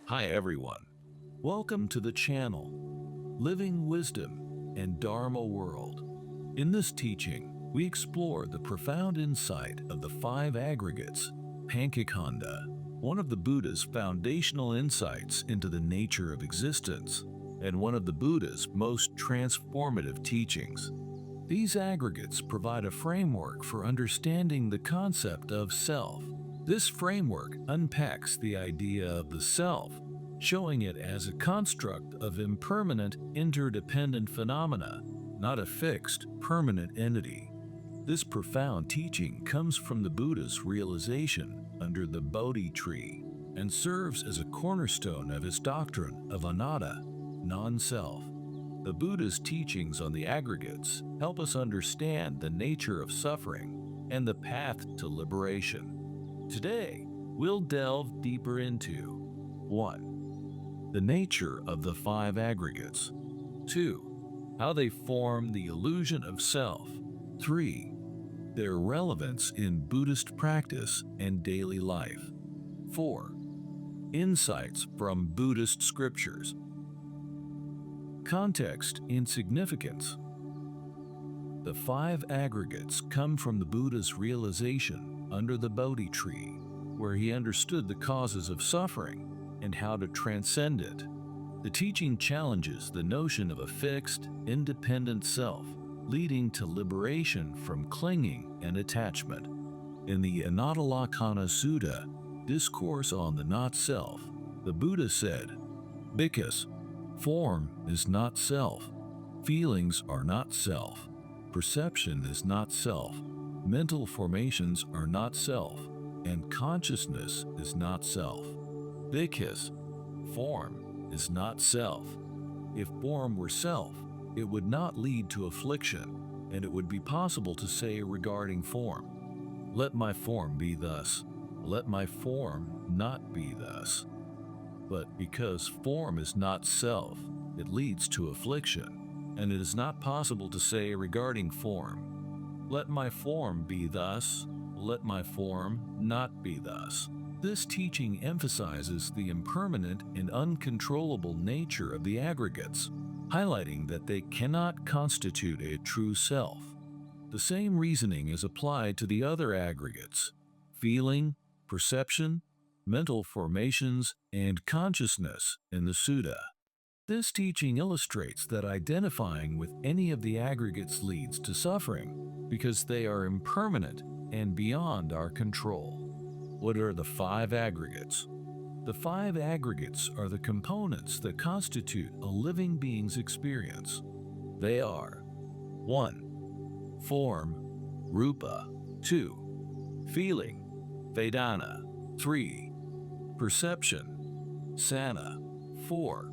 Hi everyone. Welcome to the channel, Living Wisdom and Dharma World. In this teaching, we explore the profound insight of the Five Aggregates, Pañcakkhandha, one of the Buddha's foundational insights into the nature of existence, and one of the Buddha's most transformative teachings. These aggregates provide a framework for understanding the concept of self. This framework unpacks the idea of the self, showing it as a construct of impermanent, interdependent phenomena, not a fixed, permanent entity. This profound teaching comes from the Buddha's realization under the Bodhi Tree and serves as a cornerstone of his doctrine of anatta, non-self. The Buddha's teachings on the aggregates help us understand the nature of suffering and the path to liberation. Today, we'll delve deeper into 1. The nature of the five aggregates. 2. How they form the illusion of self. 3. Their relevance in Buddhist practice and daily life. 4. Insights from Buddhist scriptures. Context and significance. The five aggregates come from the Buddha's realization under the Bodhi Tree, where he understood the causes of suffering and how to transcend it. The teaching challenges the notion of a fixed, independent self, leading to liberation from clinging and attachment. In the Anattalakkhana Sutta, Discourse on the Not-Self, the Buddha said, "Bhikkhus, form is not self, feelings are not self, perception is not self, mental formations are not self, and consciousness is not self." Bhikkhus, form is not self. If form were self, it would not lead to affliction, and it would be possible to say regarding form, "Let my form be thus, let my form not be thus." But because form is not self, it leads to affliction, and it is not possible to say regarding form, "Let my form be thus, let my form not be thus." This teaching emphasizes the impermanent and uncontrollable nature of the aggregates, highlighting that they cannot constitute a true self. The same reasoning is applied to the other aggregates: feeling, perception, mental formations, and consciousness in the Sutta. This teaching illustrates that identifying with any of the aggregates leads to suffering, because they are impermanent and beyond our control. What are the five aggregates? The five aggregates are the components that constitute a living being's experience. They are 1. Form, rupa. 2. Feeling, vedana. 3. Perception, sana. 4.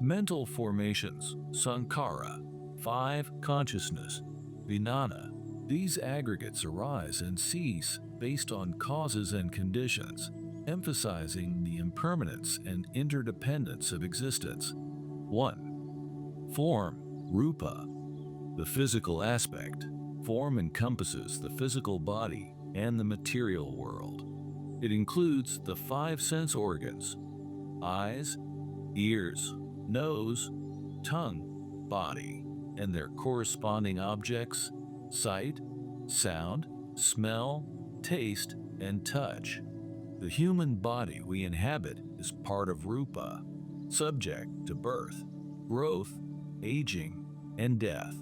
Mental formations, sankhara. 5. Consciousness, vijnana. These aggregates arise and cease based on causes and conditions, emphasizing the impermanence and interdependence of existence. 1. Form, rupa. The physical aspect. Form encompasses the physical body and the material world. It includes the five sense organs: eyes, ears, nose, tongue, body, and their corresponding objects: sight, sound, smell, taste, and touch. The human body we inhabit is part of rupa, subject to birth, growth, aging, and death.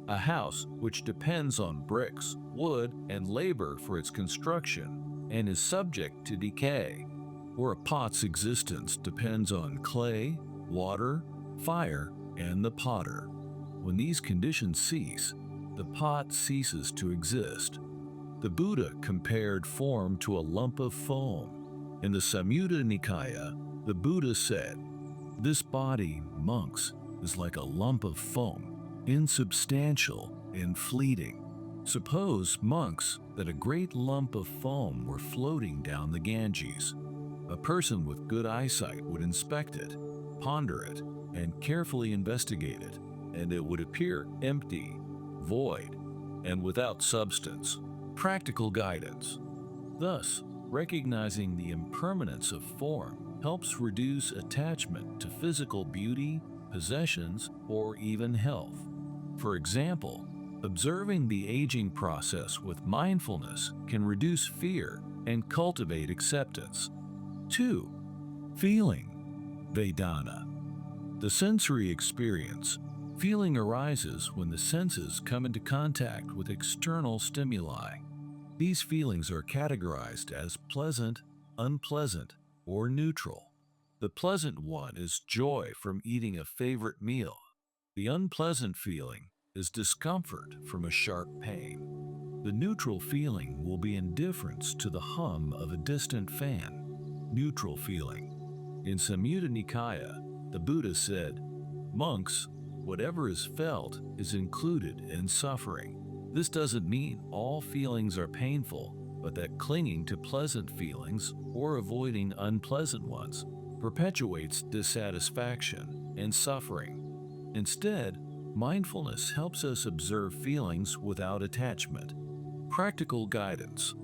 A house which depends on bricks, wood, and labor for its construction and is subject to decay, or a pot's existence depends on clay, water, fire, and the potter. When these conditions cease, the pot ceases to exist. The Buddha compared form to a lump of foam. In the Samyutta Nikaya, the Buddha said, "This body, monks, is like a lump of foam, insubstantial and fleeting." Suppose, monks, that a great lump of foam were floating down the Ganges. A person with good eyesight would inspect it, ponder it, and carefully investigate it, and it would appear empty, void, and without substance. Practical guidance. Thus, recognizing the impermanence of form helps reduce attachment to physical beauty, possessions, or even health. For example, observing the aging process with mindfulness can reduce fear and cultivate acceptance. 2. Feeling, Vedana. The sensory experience. Feeling arises when the senses come into contact with external stimuli. These feelings are categorized as pleasant, unpleasant, or neutral. The pleasant one is joy from eating a favorite meal. The unpleasant feeling is discomfort from a sharp pain. The neutral feeling will be indifference to the hum of a distant fan. Neutral feeling. In Samyutta Nikaya, the Buddha said, "Monks, whatever is felt is included in suffering." This doesn't mean all feelings are painful, but that clinging to pleasant feelings or avoiding unpleasant ones perpetuates dissatisfaction and suffering. Instead, mindfulness helps us observe feelings without attachment. Practical guidance.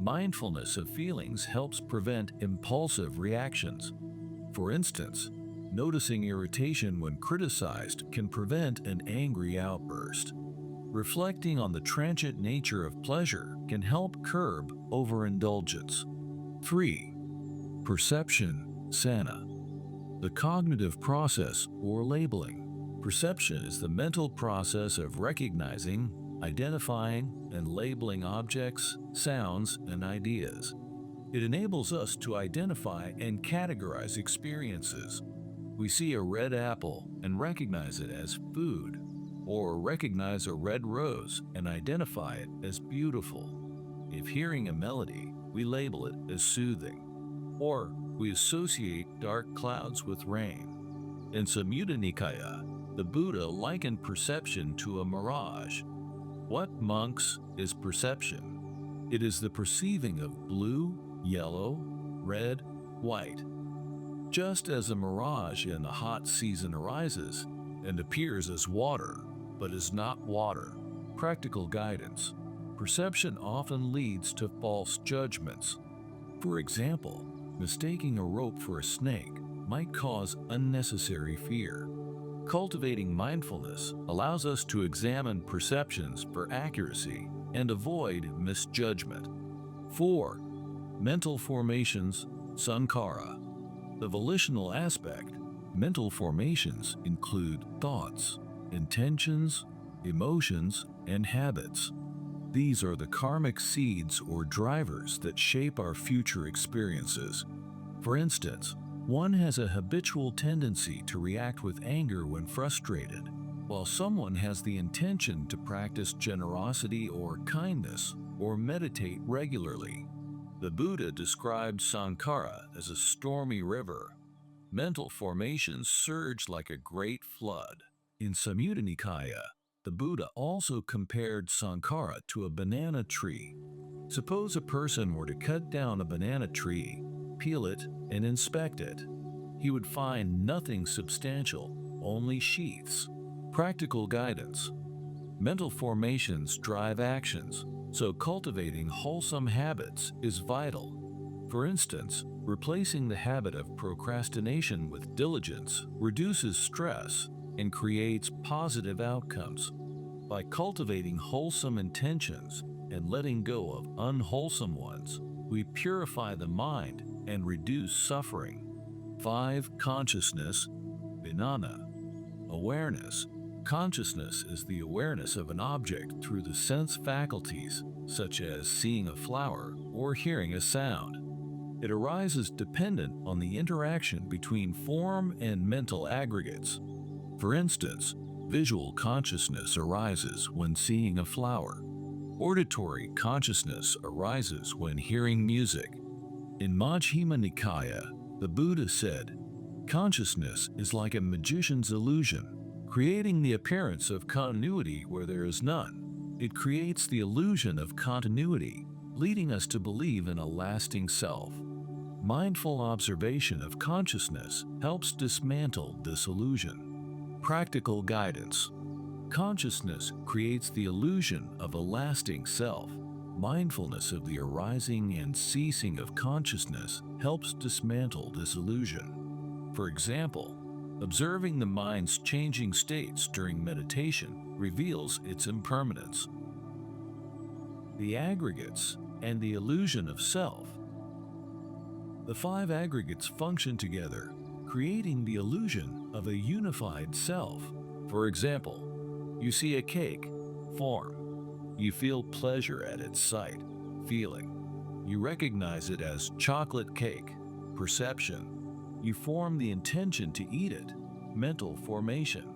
Mindfulness of feelings helps prevent impulsive reactions. For instance, noticing irritation when criticized can prevent an angry outburst. Reflecting on the transient nature of pleasure can help curb overindulgence. 3. Perception, Sana. The cognitive process or labeling. Perception is the mental process of recognizing, identifying, and labeling objects, sounds, and ideas. It enables us to identify and categorize experiences. We see a red apple and recognize it as food, or recognize a red rose and identify it as beautiful. If hearing a melody, we label it as soothing, or we associate dark clouds with rain. In Samyutta Nikaya, the Buddha likened perception to a mirage. What, monks, is perception? It is the perceiving of blue, yellow, red, white. Just as a mirage in the hot season arises and appears as water, but is not water. Practical guidance. Perception often leads to false judgments. For example, mistaking a rope for a snake might cause unnecessary fear. Cultivating mindfulness allows us to examine perceptions for accuracy and avoid misjudgment. 4. Mental formations, Sankhara. The volitional aspect. Mental formations include thoughts, intentions, emotions, and habits. These are the karmic seeds or drivers that shape our future experiences. For instance, one has a habitual tendency to react with anger when frustrated, while someone has the intention to practice generosity or kindness or meditate regularly. The Buddha described Sankhara as a stormy river. Mental formations surge like a great flood. In Samyutta Nikaya, the Buddha also compared Sankhara to a banana tree. Suppose a person were to cut down a banana tree, peel it, and inspect it. He would find nothing substantial, only sheaths. Practical guidance. Mental formations drive actions, so cultivating wholesome habits is vital. For instance, replacing the habit of procrastination with diligence reduces stress and creates positive outcomes. By cultivating wholesome intentions and letting go of unwholesome ones, we purify the mind and reduce suffering. 5. Consciousness, Vijnana. Awareness. Consciousness is the awareness of an object through the sense faculties, such as seeing a flower or hearing a sound. It arises dependent on the interaction between form and mental aggregates. For instance, visual consciousness arises when seeing a flower. Auditory consciousness arises when hearing music. In Majjhima Nikaya, the Buddha said, "Consciousness is like a magician's illusion, creating the appearance of continuity where there is none. It creates the illusion of continuity, leading us to believe in a lasting self." Mindful observation of consciousness helps dismantle this illusion. Practical guidance. Consciousness creates the illusion of a lasting self. Mindfulness of the arising and ceasing of consciousness helps dismantle this illusion. For example, observing the mind's changing states during meditation reveals its impermanence. The aggregates and the illusion of self. The five aggregates function together, creating the illusion of a unified self. For example, you see a cake, form. You feel pleasure at its sight, feeling. You recognize it as chocolate cake, perception. You form the intention to eat it, mental formation.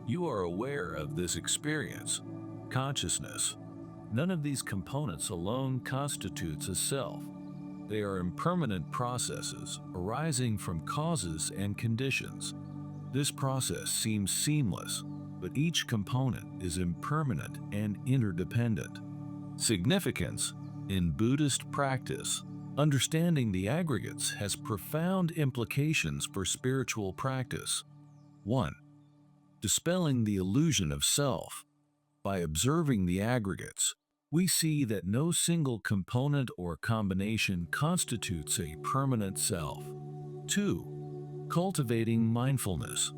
You are aware of this experience, consciousness. None of these components alone constitutes a self. They are impermanent processes arising from causes and conditions. This process seems seamless, but each component is impermanent and interdependent. Significance. In Buddhist practice, understanding the aggregates has profound implications for spiritual practice. 1. Dispelling the illusion of self. By observing the aggregates, we see that no single component or combination constitutes a permanent self. 2. Cultivating mindfulness.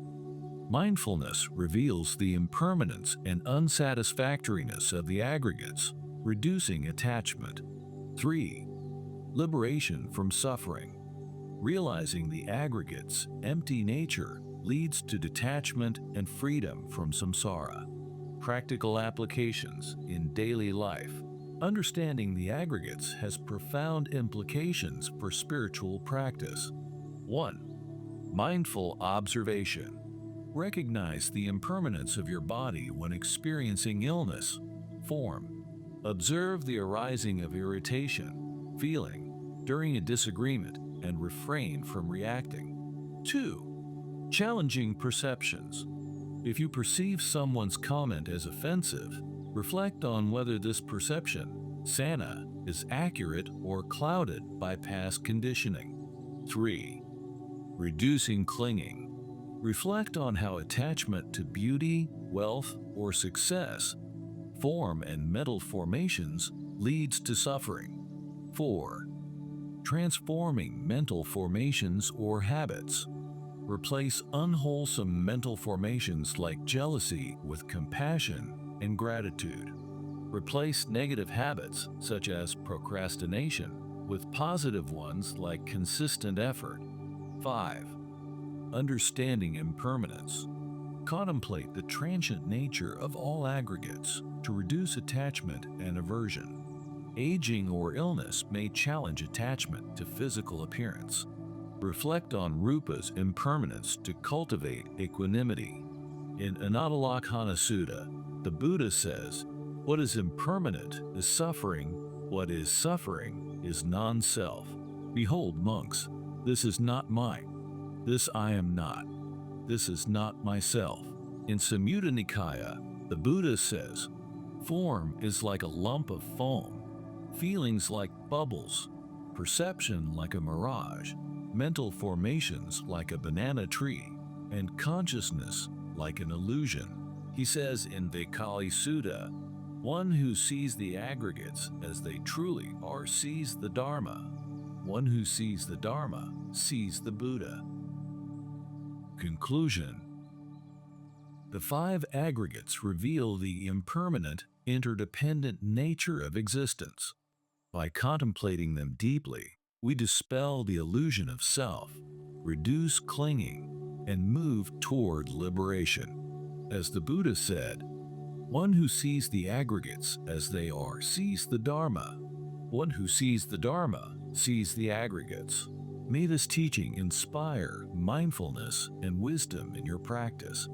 Mindfulness reveals the impermanence and unsatisfactoriness of the aggregates, reducing attachment. 3. Liberation from suffering. Realizing the aggregates' empty nature leads to detachment and freedom from samsara. Practical applications in daily life. Understanding the aggregates has profound implications for spiritual practice. 1. Mindful observation. Recognize the impermanence of your body when experiencing illness. Form. Observe the arising of irritation, feeling, during a disagreement, and refrain from reacting. 2. Challenging perceptions. If you perceive someone's comment as offensive, reflect on whether this perception, sana, is accurate or clouded by past conditioning. 3. Reducing clinging. Reflect on how attachment to beauty, wealth, or success, form and mental formations leads to suffering. 4. Transforming mental formations or habits. Replace unwholesome mental formations like jealousy with compassion and gratitude. Replace negative habits such as procrastination with positive ones like consistent effort. 5. Understanding impermanence. Contemplate the transient nature of all aggregates to reduce attachment and aversion. Aging or illness may challenge attachment to physical appearance. Reflect on rupa's impermanence to cultivate equanimity. In Anattalakkhana Sutta, the Buddha says, "What is impermanent is suffering. What is suffering is non-self. Behold, monks, this is not mine. This I am not. This is not myself." In Samyutta Nikaya, the Buddha says, "Form is like a lump of foam, feelings like bubbles, perception like a mirage, mental formations like a banana tree, and consciousness like an illusion." He says in Vaikali Sutta, "One who sees the aggregates as they truly are sees the Dharma. One who sees the Dharma sees the Buddha." Conclusion. The five aggregates reveal the impermanent, interdependent nature of existence. By contemplating them deeply, we dispel the illusion of self, reduce clinging, and move toward liberation. As the Buddha said, "One who sees the aggregates as they are sees the Dharma. One who sees the Dharma sees the aggregates." May this teaching inspire mindfulness and wisdom in your practice.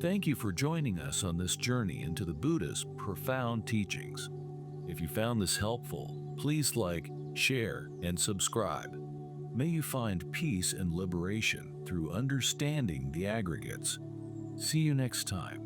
Thank you for joining us on this journey into the Buddha's profound teachings. If you found this helpful, please like, share, and subscribe. May you find peace and liberation through understanding the aggregates. See you next time.